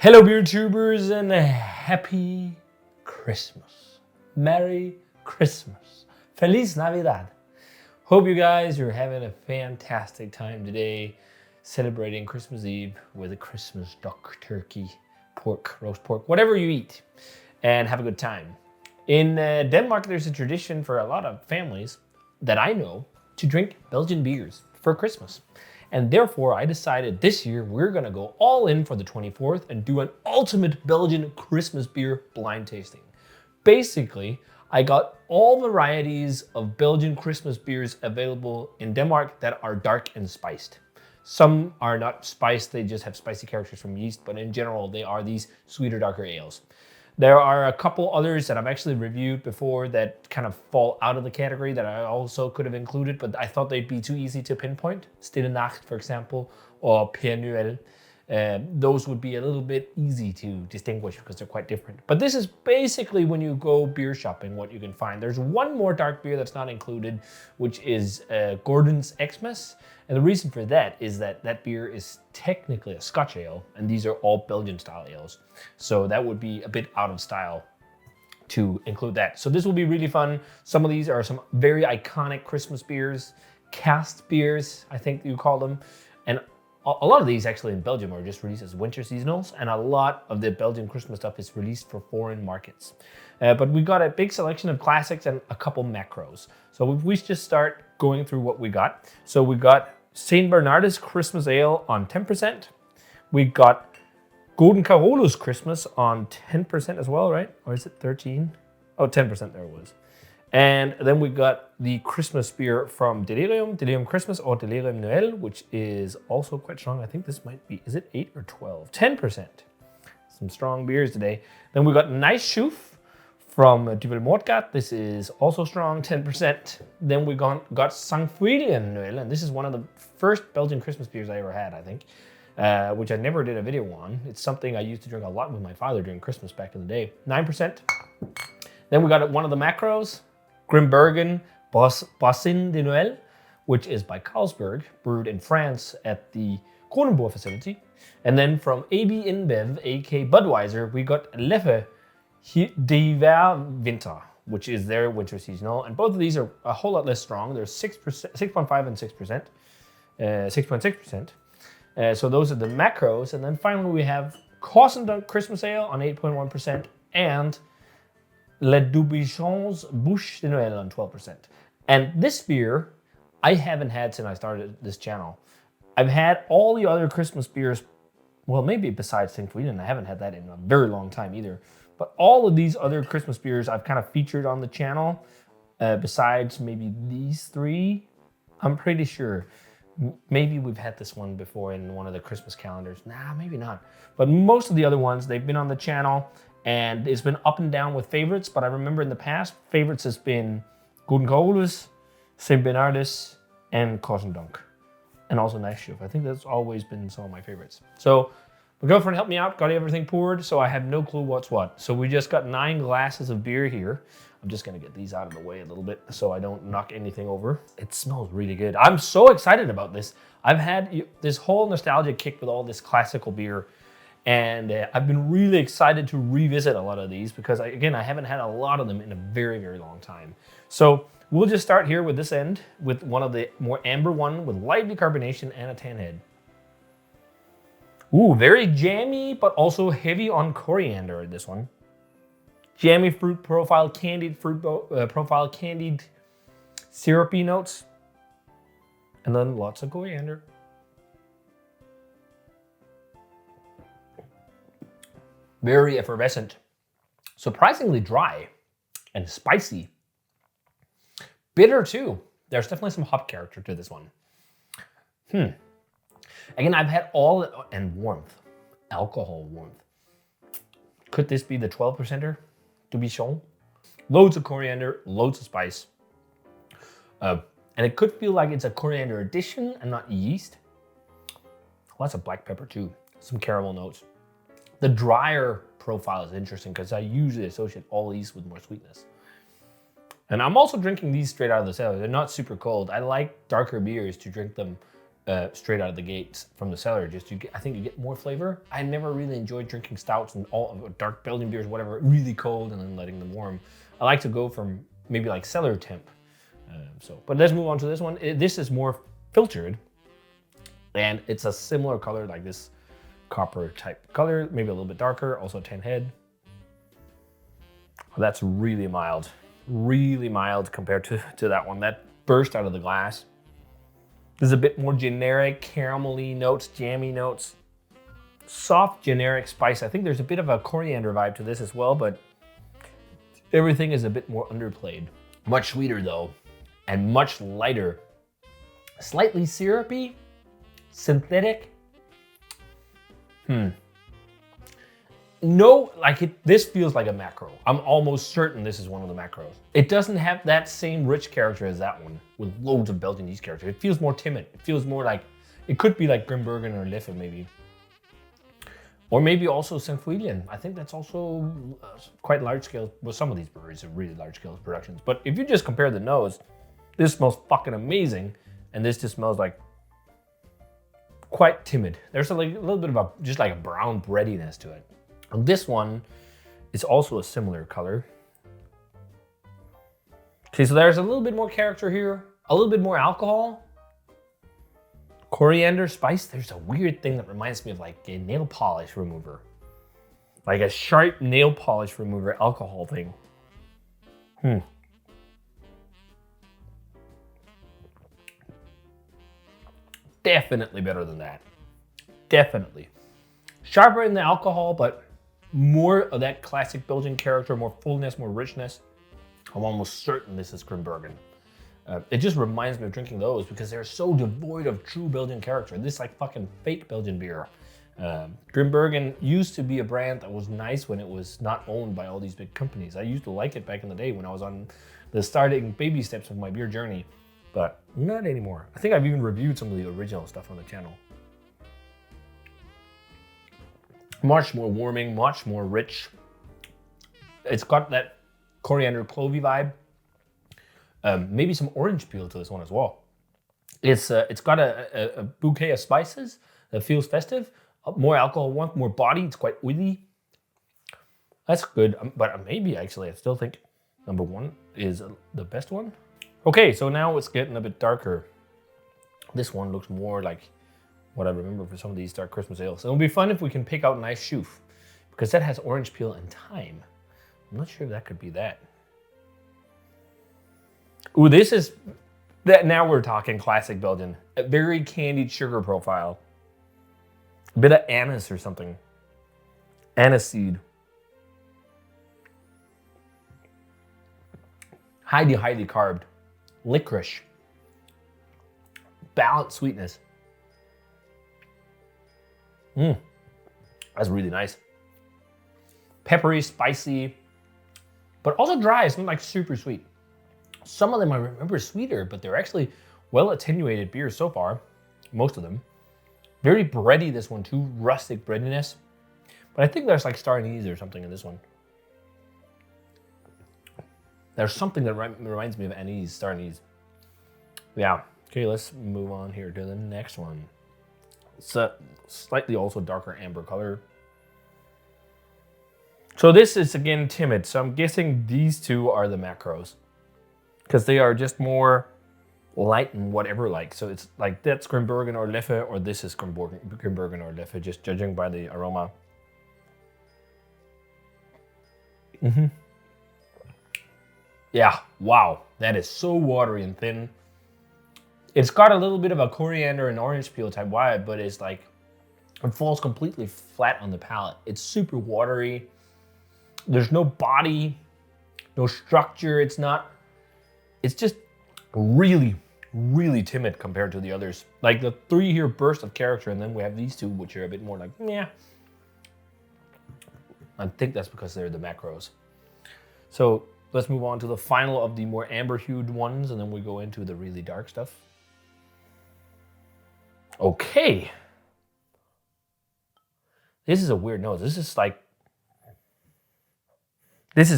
Hello beer tubers and happy Christmas. Merry Christmas. Feliz Navidad. Hope you guys are having a fantastic time today celebrating Christmas Eve with a Christmas duck, turkey, pork, roast pork, whatever you eat, and have a good time. In Denmark, there's a tradition for a lot of families that I know to drink Belgian beers for Christmas. And therefore, I decided this year we're gonna go all in for the 24th and do an ultimate Belgian Christmas beer blind tasting. Basically, I got all varieties of Belgian Christmas beers available in Denmark that are dark and spiced. Some are not spiced, they just have spicy characters from yeast, but in general, they are these sweeter, darker ales. There are a couple others that I've actually reviewed before that kind of fall out of the category that I also could have included, but I thought they'd be too easy to pinpoint. Stille Nacht, for example, or Père Noël. Those would be a little bit easy to distinguish because they're quite different. But this is basically when you go beer shopping, what you can find. There's one more dark beer that's not included, which is Gouden's Xmas. And the reason for that is that that beer is technically a Scotch ale, and these are all Belgian style ales. So that would be a bit out of style to include that. So this will be really fun. Some of these are some very iconic Christmas beers, cast beers, I think you call them. And a lot of these actually in Belgium are just released as winter seasonals, and a lot of the Belgian Christmas stuff is released for foreign markets. But we got a big selection of classics and a couple macros. So if we just start going through what we got. So we got St. Bernardus Christmas Ale on 10%. We got Gouden Carolus Christmas on 10% as well, right? Or is it 13? Oh, 10% there it was. And then we got the Christmas beer from Delirium, Delirium Christmas or Delirium Noël, which is also quite strong. I think this might be, is it 8 or 12? 10%. Some strong beers today. Then we got N'Ice Chouffe from Dubuisson. This is also strong, 10%. Then we got St-Feuillien Noël, and this is one of the first Belgian Christmas beers I ever had, I think, which I never did a video on. It's something I used to drink a lot with my father during Christmas back in the day, 9%. Then we got one of the macros, Grimbergen Brassin de Noël, which is by Carlsberg, brewed in France at the Kronenbourg facility. And then from AB InBev, aka Budweiser, we got Leffe Bière Winter, which is their winter seasonal. And both of these are a whole lot less strong. They're 6%, 6.5 and 6%, 6.6%. So those are the macros. And then finally we have Corsendonk Christmas Ale on 8.1% and Le Dubuisson's Bouche de Noël on 12%. And this beer, I haven't had since I started this channel. I've had all the other Christmas beers, well, maybe besides St-Feuillien, I haven't had that in a very long time either. But all of these other Christmas beers I've kind of featured on the channel, besides maybe these three, I'm pretty sure. Maybe we've had this one before in one of the Christmas calendars. Nah, maybe not. But most of the other ones, they've been on the channel. And it's been up and down with favorites, but I remember in the past, favorites has been Gouden Carolus, St. Bernardus, and Corsendonk. And also N'Ice Chouffe. I think that's always been some of my favorites. So my girlfriend helped me out, got everything poured, so I have no clue what's what. So we just got 9 glasses of beer here. I'm just gonna get these out of the way a little bit so I don't knock anything over. It smells really good. I'm so excited about this. I've had this whole nostalgia kick with all this classical beer. And I've been really excited to revisit a lot of these because, again, I haven't had a lot of them in a very, very long time. So we'll just start here with this end with one of the more amber one with light decarbonation and a tan head. Ooh, very jammy, but also heavy on coriander, this one. Jammy fruit profile, candied fruit profile, candied syrupy notes, and then lots of coriander. Very effervescent, surprisingly dry and spicy. Bitter too. There's definitely some hop character to this one. Again, I've had all, and warmth, alcohol warmth. Could this be the 12%er? Dubuisson? Loads of coriander, loads of spice. And it could feel like it's a coriander addition and not yeast. Lots of black pepper too, some caramel notes. The drier profile is interesting because I usually associate all these with more sweetness. And I'm also drinking these straight out of the cellar. They're not super cold. I like darker beers to drink them straight out of the gates from the cellar. I think you get more flavor. I never really enjoyed drinking stouts and all of dark Belgian beers, whatever, really cold and then letting them warm. I like to go from maybe like cellar temp. But let's move on to this one. This is more filtered, and it's a similar color, like this copper type color, maybe a little bit darker, also 10 head. Oh, that's really mild compared to that one. That burst out of the glass. There's a bit more generic caramelly notes, jammy notes, soft generic spice. I think there's a bit of a coriander vibe to this as well, but everything is a bit more underplayed. Much sweeter though, and much lighter. Slightly syrupy, synthetic. No, this feels like a macro. I'm almost certain this is one of the macros. It doesn't have that same rich character as that one with loads of Belgian yeast character. It feels more timid. It feels more like, it could be like Grimbergen or Leffe maybe. Or maybe also St-Feuillien. I think that's also quite large scale. Well, some of these breweries are really large scale productions. But if you just compare the nose, this smells fucking amazing. And this just smells like quite timid. There's a little bit of just like a brown breadiness to it. And this one is also a similar color. Okay, so there's a little bit more character here, a little bit more alcohol. Coriander, spice. There's a weird thing that reminds me of like a nail polish remover. Like a sharp nail polish remover alcohol thing. Definitely better than that. Definitely. Sharper in the alcohol, but more of that classic Belgian character, more fullness, more richness. I'm almost certain this is Grimbergen. It just reminds me of drinking those because they're so devoid of true Belgian character. This is like fucking fake Belgian beer. Grimbergen used to be a brand that was nice when it was not owned by all these big companies. I used to like it back in the day when I was on the starting baby steps of my beer journey, but not anymore. I think I've even reviewed some of the original stuff on the channel. Much more warming, much more rich. It's got that coriander clovey vibe. Maybe some orange peel to this one as well. It's got a bouquet of spices that feels festive. More alcohol, more body. It's quite oily. That's good. But maybe actually, I still think number one is the best one. Okay, so now it's getting a bit darker. This one looks more like what I remember for some of these dark Christmas ales. It'll be fun if we can pick out N'Ice Chouffe, because that has orange peel and thyme. I'm not sure if that could be that. Ooh, this is that. Now we're talking classic Belgian. A very candied sugar profile. A bit of anise or something. Aniseed. Highly carbed. Licorice. Balanced sweetness. That's really nice. Peppery, spicy, but also dry. It's not like super sweet. Some of them I remember sweeter, but they're actually well attenuated beers so far. Most of them. Very bready, this one too. Rustic breadiness. But I think there's like star anise or something in this one. There's something that reminds me of anise, star anise. Yeah. Okay, let's move on here to the next one. It's a slightly also darker amber color. So this is again timid. So I'm guessing these two are the macros, because they are just more light and whatever like. So it's like that's Grimbergen or Leffe, or this is Grimbergen or Leffe, just judging by the aroma. Yeah, wow, that is so watery and thin. It's got a little bit of a coriander and orange peel type vibe, but it's like, it falls completely flat on the palate. It's super watery. There's no body, no structure. It's just really, really timid compared to the others. Like the three here burst of character, and then we have these two, which are a bit more like, yeah. I think that's because they're the macros. So let's move on to the final of the more amber-hued ones, and then we go into the really dark stuff. Okay. This is a weird nose. This is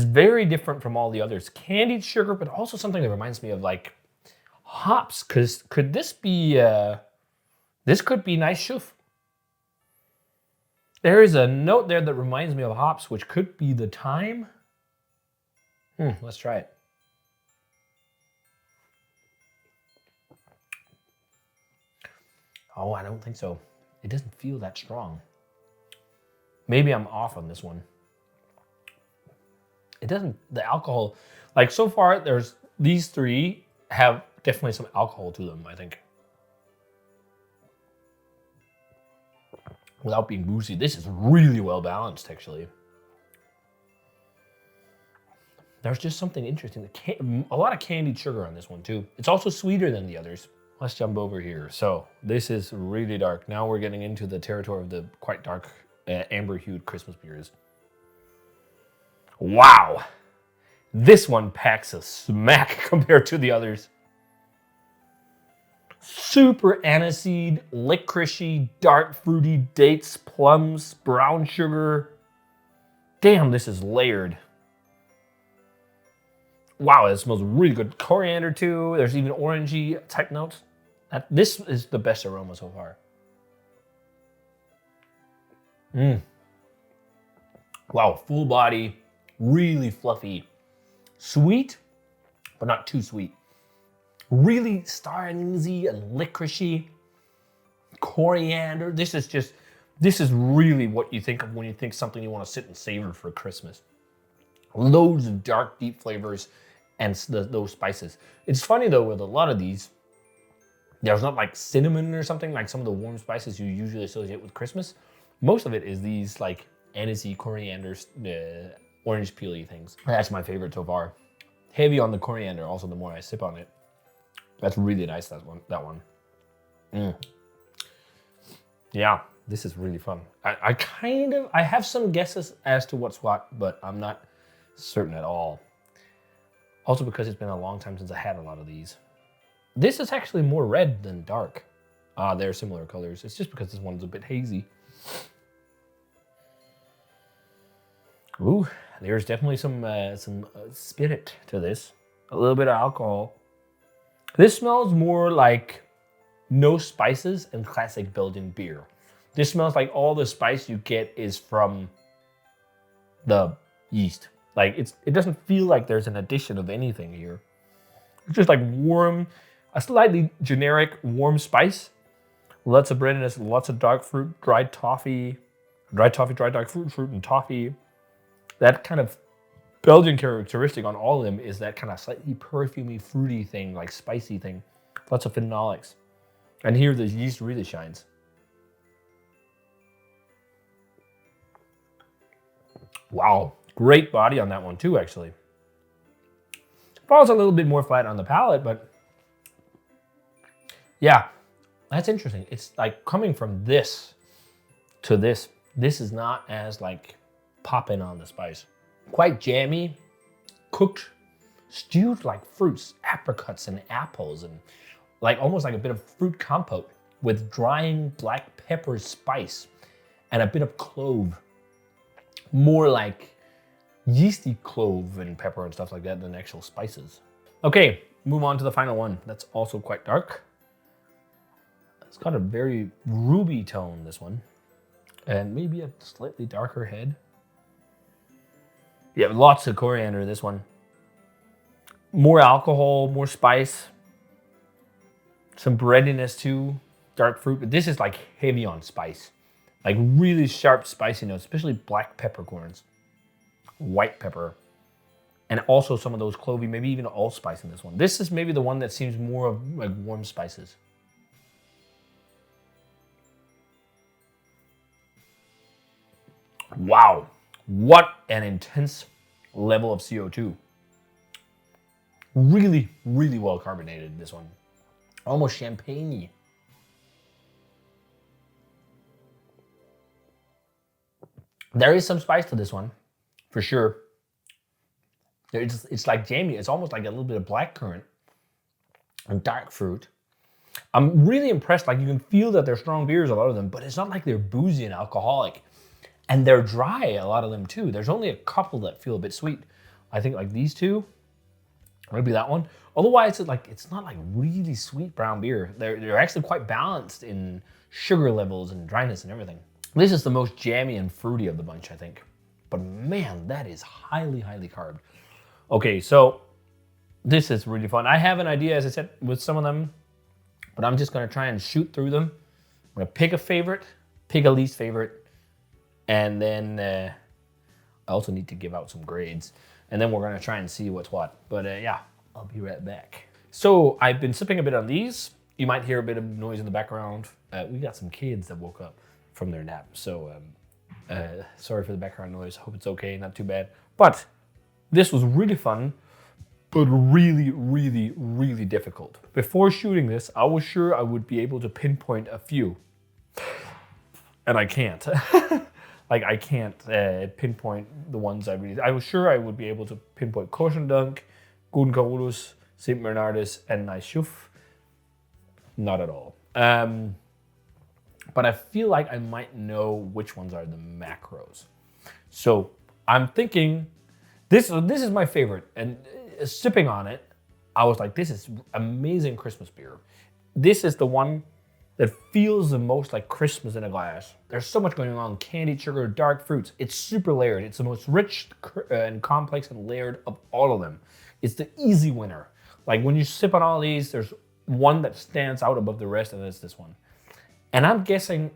very different from all the others. Candied sugar, but also something that reminds me of like hops. Could this be This could be N'Ice Chouffe. There is a note there that reminds me of hops, which could be the thyme. Let's try it. Oh, I don't think so. It doesn't feel that strong. Maybe I'm off on this one. It doesn't, the alcohol, like so far, there's these three have definitely some alcohol to them, I think. Without being boozy, this is really well balanced, actually. There's just something interesting. A lot of candied sugar on this one, too. It's also sweeter than the others. Let's jump over here. So this is really dark. Now we're getting into the territory of the quite dark, amber-hued Christmas beers. Wow. This one packs a smack compared to the others. Super aniseed, licoricey, dark fruity, dates, plums, brown sugar. Damn, this is layered. Wow, it smells really good. Coriander too. There's even orangey type notes. This is the best aroma so far. Wow, full body, really fluffy. Sweet, but not too sweet. Really star anise and licoricey. Coriander. This is really what you think of when you think something you want to sit and savor for Christmas. Loads of dark, deep flavors and those spices. It's funny though, with a lot of these, there's not like cinnamon or something like some of the warm spices you usually associate with Christmas. Most of it is these like anisey, coriander, orange peely things. That's my favorite so far. Heavy on the coriander, also the more I sip on it. That's really nice, that one. Yeah, this is really fun. I have some guesses as to what's what, but I'm not certain at all. Also because it's been a long time since I had a lot of these. This is actually more red than dark. They're similar colors. It's just because this one's a bit hazy. Ooh, there's definitely some spirit to this. A little bit of alcohol. This smells more like no spices and classic Belgian beer. This smells like all the spice you get is from the yeast. Like it doesn't feel like there's an addition of anything here. It's just like warm, a slightly generic warm spice. Lots of breadiness, lots of dark fruit, dried toffee, dried dark fruit, and toffee. That kind of Belgian characteristic on all of them is that kind of slightly perfumey, fruity thing, like spicy thing. Lots of phenolics. And here the yeast really shines. Wow, great body on that one too, actually. Falls a little bit more flat on the palate, but yeah, that's interesting. It's like coming from this to this. This is not as like popping on the spice. Quite jammy, cooked, stewed like fruits, apricots and apples, and like almost like a bit of fruit compote with drying black pepper spice and a bit of clove. More like yeasty clove and pepper and stuff like that than actual spices. Okay, move on to the final one. That's also quite dark. It's got a very ruby tone, this one. And maybe a slightly darker head. Yeah, lots of coriander in this one. More alcohol, more spice. Some breadiness too, dark fruit. But this is like heavy on spice. Like really sharp spicy notes, especially black peppercorns, white pepper, and also some of those clovey, maybe even allspice in this one. This is maybe the one that seems more of like warm spices. Wow, what an intense level of CO2. Really, really well carbonated, this one. Almost champagne-y. There is some spice to this one, for sure. It's like jammy. It's almost like a little bit of blackcurrant and dark fruit. I'm really impressed. Like you can feel that they're strong beers, a lot of them, but it's not like they're boozy and alcoholic. And they're dry, a lot of them too. There's only a couple that feel a bit sweet. I think like these two, maybe that one. Otherwise, it's not like really sweet brown beer. They're actually quite balanced in sugar levels and dryness and everything. This is the most jammy and fruity of the bunch, I think. But man, that is highly, highly carb. Okay, so this is really fun. I have an idea, as I said, with some of them, but I'm just gonna try and shoot through them. I'm gonna pick a favorite, pick a least favorite, and then I also need to give out some grades. And then we're gonna try and see what's what. But yeah, I'll be right back. So I've been sipping a bit on these. You might hear a bit of noise in the background. We got some kids that woke up from their nap. So sorry for the background noise. Hope it's okay, not too bad. But this was really fun, but really, really, really difficult. Before shooting this, I was sure I would be able to pinpoint a few. And I can't. Like, I can't pinpoint the ones I was sure I would be able to pinpoint Corsendonk, Gouden Carolus, St. Bernardus, and N'Ice Chouffe. Not at all. But I feel like I might know which ones are the macros. So I'm thinking, this is my favorite. And sipping on it, I was like, this is amazing Christmas beer. This is the one that feels the most like Christmas in a glass. There's so much going on, candied sugar, dark fruits. It's super layered. It's the most rich and complex and layered of all of them. It's the easy winner. Like when you sip on all these, there's one that stands out above the rest, and it's this one. And I'm guessing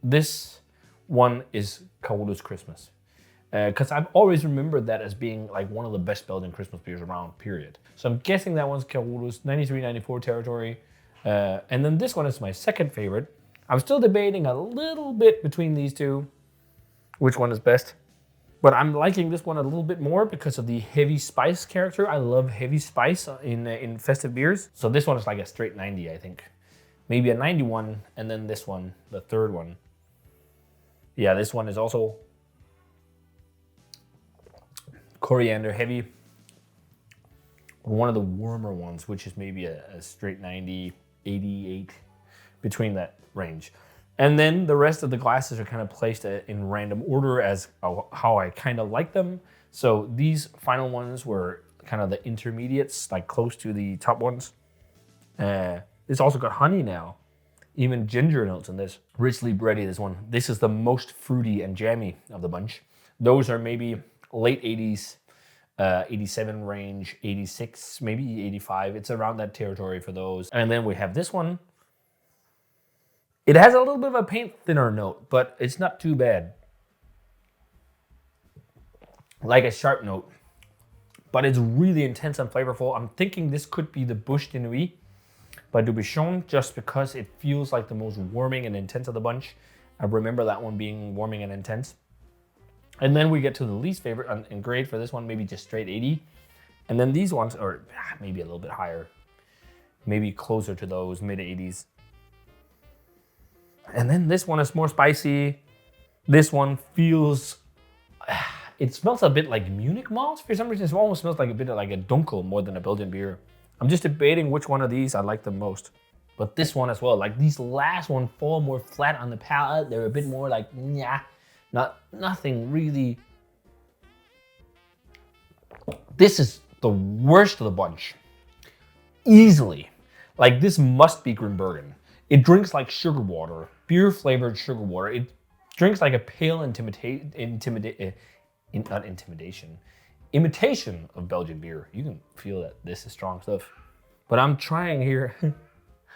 this one is Carolus Christmas. Because I've always remembered that as being like one of the best Belgian Christmas beers around, period. So I'm guessing that one's Carolus, 93, 94 territory. And then this one is my second favorite. I'm still debating a little bit between these two, which one is best. But I'm liking this one a little bit more because of the heavy spice character. I love heavy spice in festive beers. So this one is like a straight 90, I think. Maybe a 91, and then this one, the third one. Yeah, this one is also coriander heavy. One of the warmer ones, which is maybe a straight 90, 88, between that range. And then the rest of the glasses are kind of placed in random order as how I kind of like them. So these final ones were kind of the intermediates, like close to the top ones. It's also got honey now, even ginger notes in this. Richly bready, this one. This is the most fruity and jammy of the bunch. Those are maybe late 80s, 87 range, 86, maybe 85. It's around that territory for those. And then we have this one. It has a little bit of a paint thinner note, but it's not too bad. Like a sharp note, but it's really intense and flavorful. I'm thinking this could be the Bouche de Nuit by Dubuisson, just because it feels like the most warming and intense of the bunch. I remember that one being warming and intense. And then we get to the least favorite in grade for this one, maybe just straight 80. And then these ones are maybe a little bit higher, maybe closer to those mid 80s. And then this one is more spicy. This one feels, it smells a bit like Munich malts. For some reason, it almost smells like a bit like a dunkel more than a Belgian beer. I'm just debating which one of these I like the most. But this one as well, like these last one fall more flat on the palate. They're a bit more like, nothing really. This is the worst of the bunch. Easily. Like this must be Grimbergen. It drinks like sugar water, beer flavored sugar water. It drinks like a pale imitation of Belgian beer. You can feel that this is strong stuff. But I'm trying here.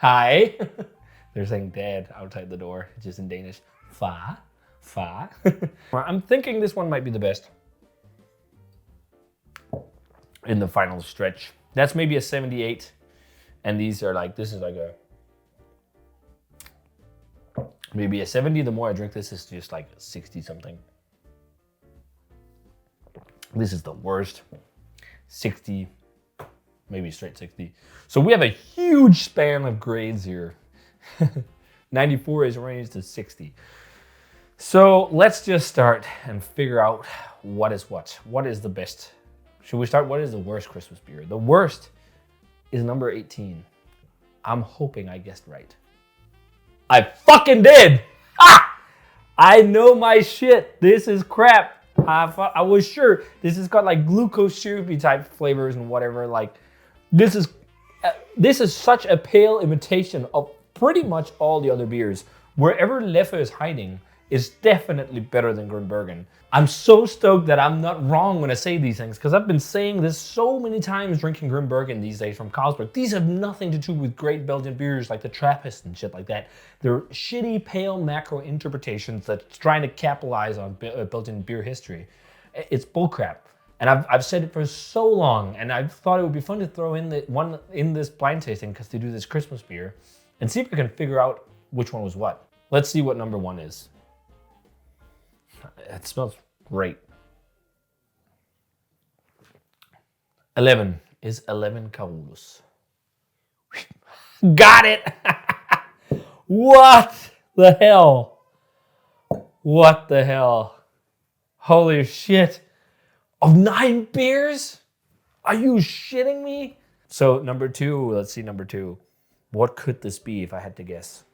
Hi. They're saying dad outside the door, just in Danish. Fa. I'm thinking this one might be the best in the final stretch. That's maybe a 78. And these are like, this is like a, maybe a 70. The more I drink this, is just like 60 something. This is the worst. 60, maybe straight 60. So we have a huge span of grades here. 94 is ranged to 60. So let's just start and figure out what is what. What is the best? Should we start? What is the worst Christmas beer? The worst is number 18. I'm hoping I guessed right. I fucking did! Ah! I know my shit. This is crap. I was sure this has got like glucose syrupy type flavors and whatever. Like this is such a pale imitation of pretty much all the other beers. wherever Leffe is hiding is definitely better than Grimbergen. I'm so stoked that I'm not wrong when I say these things, because I've been saying this so many times drinking Grimbergen these days from Carlsberg. These have nothing to do with great Belgian beers like the Trappist and shit like that. They're shitty, pale macro interpretations that's trying to capitalize on Belgian beer history. It's bullcrap. And I've said it for so long, and I thought it would be fun to throw in the one in this blind tasting because they do this Christmas beer and see if we can figure out which one was what. Let's see what number 1 is. It smells great. 11 is 11 Carolus. Got it! What the hell? What the hell? Holy shit. Of 9 beers? Are you shitting me? So number 2, let's see number 2. What could this be if I had to guess?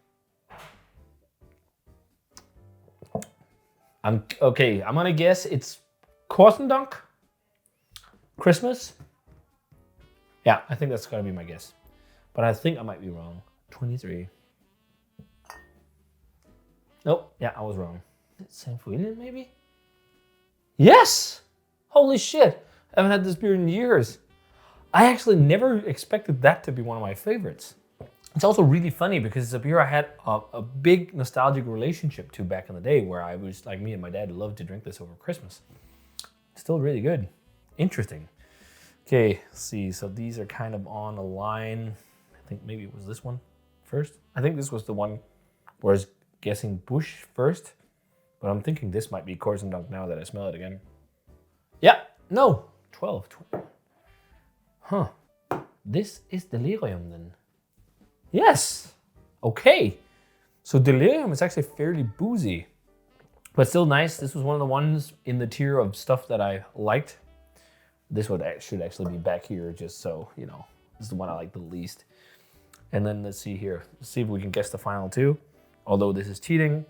I'm gonna guess it's Corsendonk Christmas. Yeah, I think that's gonna be my guess. But I think I might be wrong. 23. Nope, yeah, I was wrong. St-Feuillien maybe? Yes! Holy shit, I haven't had this beer in years. I actually never expected that to be one of my favorites. It's also really funny because it's a beer I had a big nostalgic relationship to back in the day, where I was, like me and my dad, loved to drink this over Christmas. Still really good. Interesting. Okay, let's see. So these are kind of on a line. I think maybe it was this one first. I think this was the one where I was guessing Bush first, but I'm thinking this might be Corsendonk now that I smell it again. Yeah, no, 12. Huh. This is Delirium then. Yes. Okay. So Delirium is actually fairly boozy, but still nice. This was one of the ones in the tier of stuff that I liked. This one should actually be back here, just so, you know, this is the one I like the least. And then let's see here. Let's see if we can guess the final 2. Although this is cheating.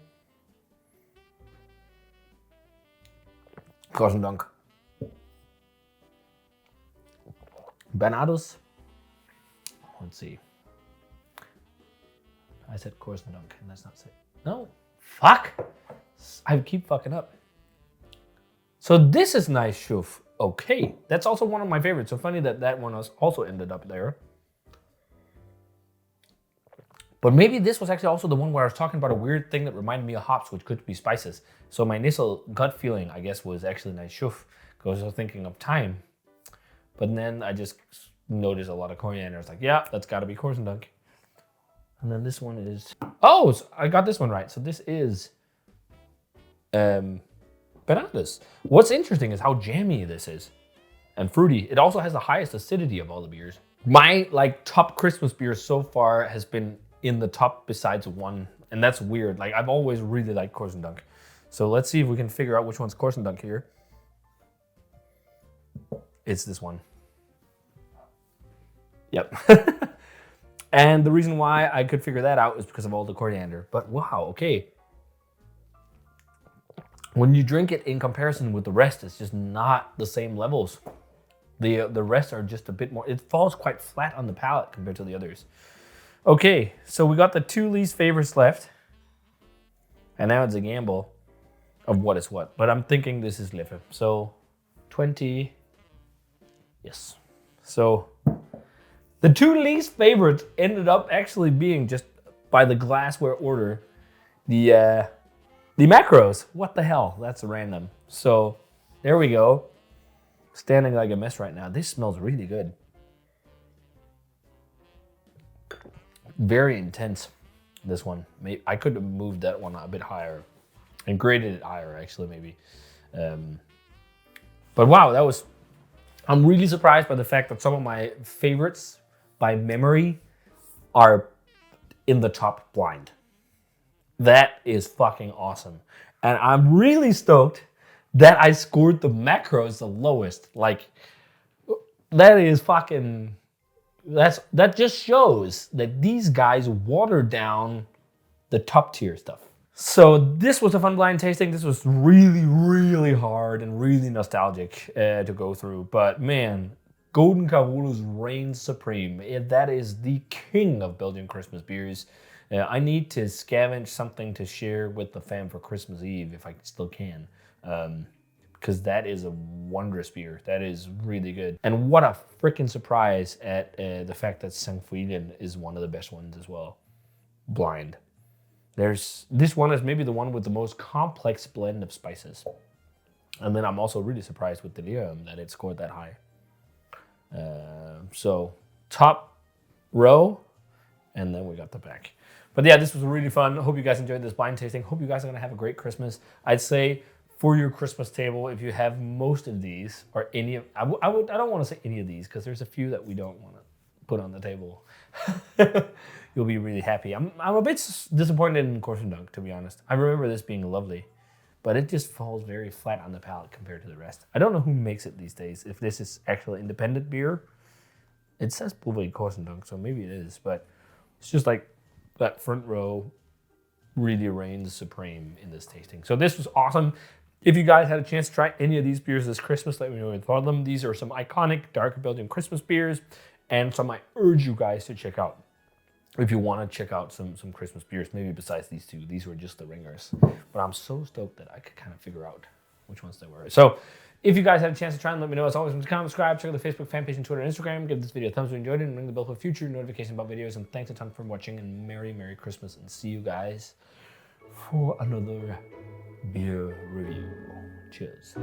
Corsendonk. Bernardus. Let's see. I said Corsendonk, and that's not it. No, fuck. I keep fucking up. So this is N'Ice Chouffe. Okay, that's also one of my favorites. So funny that that one was also ended up there. But maybe this was actually also the one where I was talking about a weird thing that reminded me of hops, which could be spices. So my initial gut feeling, I guess, was actually N'Ice Chouffe, because I was thinking of thyme. But then I just noticed a lot of coriander. I was like, yeah, that's got to be Corsendonk. And then this one is... Oh, so I got this one right. So this is Bernardus. What's interesting is how jammy this is and fruity. It also has the highest acidity of all the beers. My top Christmas beer so far has been in the top besides one, and that's weird. Like, I've always really liked Corsendonk. So let's see if we can figure out which one's Corsendonk here. It's this one. Yep. And the reason why I could figure that out is because of all the coriander. But wow, okay. When you drink it in comparison with the rest, it's just not the same levels. The rest are just a bit more, it falls quite flat on the palate compared to the others. Okay, so we got the 2 least favorites left. And now it's a gamble of what is what. But I'm thinking this is Leffe. So 20, yes. So the 2 least favorites ended up actually being, just by the glassware order, the macros. What the hell? That's random. So there we go. Standing like a mess right now. This smells really good. Very intense, this one. Maybe I could have moved that one a bit higher and graded it higher, actually, maybe. But wow, that was... I'm really surprised by the fact that some of my favorites by memory are in the top blind. That is fucking awesome. And I'm really stoked that I scored the macros the lowest. Like, that is fucking... That just shows that these guys watered down the top tier stuff. So this was a fun blind tasting. This was really, really hard and really nostalgic to go through. But man, Gouden Carolus reigns supreme. That is the king of Belgian Christmas beers. I need to scavenge something to share with the fam for Christmas Eve if I still can. Because that is a wondrous beer. That is really good. And what a freaking surprise at the fact that St-Feuillien is one of the best ones as well. Blind. This one is maybe the one with the most complex blend of spices. And then I'm also really surprised with Delirium that it scored that high. So top row, and then we got the back. But yeah, this was really fun. Hope you guys enjoyed this blind tasting. Hope you guys are gonna have a great Christmas. I'd say for your Christmas table, if you have most of these or any of, I don't want to say any of these because there's a few that we don't want to put on the table. You'll be really happy. I'm a bit disappointed in Corsendonk, to be honest. I remember this being lovely, but it just falls very flat on the palate compared to the rest. I don't know who makes it these days. If this is actually independent beer, it says probably Corsendonk, so maybe it is, but it's just like that front row really reigns supreme in this tasting. So this was awesome. If you guys had a chance to try any of these beers this Christmas, let me know what you thought of them. These are some iconic dark Belgian Christmas beers and some I urge you guys to check out. If you want to check out some Christmas beers, maybe besides these two. These were just the ringers. But I'm so stoked that I could kind of figure out which ones they were. So if you guys had a chance to try them, let me know. As always, comment, subscribe, check out the Facebook fan page and Twitter and Instagram. Give this video a thumbs up if you enjoyed it and ring the bell for future notifications about videos. And thanks a ton for watching and Merry Christmas. And see you guys for another beer review. Cheers.